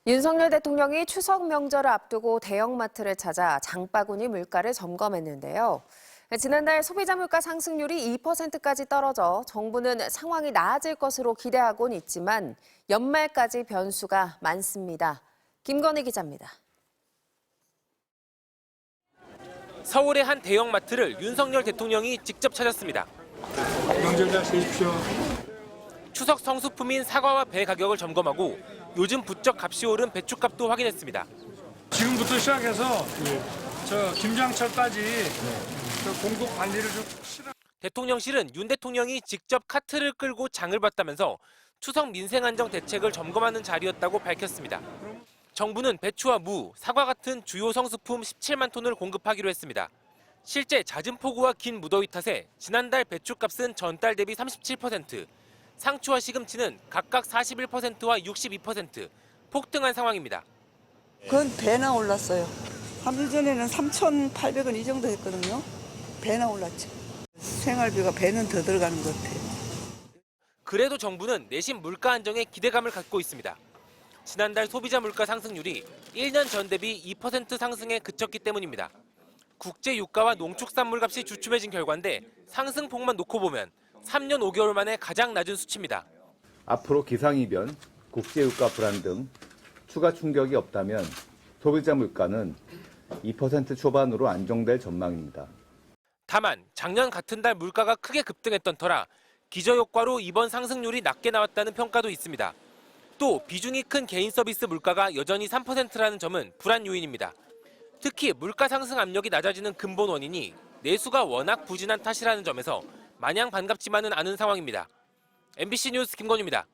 윤석열 대통령이 추석 명절을 앞두고 대형마트를 찾아 장바구니 물가를 점검했는데요. 지난달 소비자 물가 상승률이 2%까지 떨어져 정부는 상황이 나아질 것으로 기대하고는 있지만 연말까지 변수가 많습니다. 김건희 기자입니다. 서울의 한 대형마트를 윤석열 대통령이 직접 찾았습니다. 명절 잘 세십시오. 추석 성수품인 사과와 배 가격을 점검하고 요즘 부쩍 값이 오른 배추값도 확인했습니다. 지금부터 시작해서 저 김장철까지 저 공급 관리를 좀 실한. 대통령실은 윤 대통령이 직접 카트를 끌고 장을 봤다면서 추석 민생 안정 대책을 점검하는 자리였다고 밝혔습니다. 정부는 배추와 무, 사과 같은 주요 성수품 17만 톤을 공급하기로 했습니다. 실제 잦은 폭우와 긴 무더위 탓에 지난달 배추값은 전달 대비 37%, 상추와 시금치는 각각 41%와 62% 폭등한 상황입니다. 그건 배나 올랐어요. 3일 전에는 3,800원 이 정도 했거든요. 배나 올랐죠. 생활비가 배는 더 들어가는 것 같아요. 그래도 정부는 내심 물가 안정에 기대감을 갖고 있습니다. 지난달 소비자 물가 상승률이 1년 전 대비 2% 상승에 그쳤기 때문입니다. 국제 유가와 농축산물 값이 주춤해진 결과인데 상승폭만 놓고 보면 3년 5개월 만에 가장 낮은 수치입니다. 앞으로 기상이변, 국제유가 불안 등 추가 충격이 없다면 소비자 물가는 2% 초반으로 안정될 전망입니다. 다만 작년 같은 달 물가가 크게 급등했던 터라 기저효과로 이번 상승률이 낮게 나왔다는 평가도 있습니다. 또 비중이 큰 개인 서비스 물가가 여전히 3%라는 점은 불안 요인입니다. 특히 물가 상승 압력이 낮아지는 근본 원인이 내수가 워낙 부진한 탓이라는 점에서 마냥 반갑지만은 않은 상황입니다. MBC 뉴스 김건희입니다.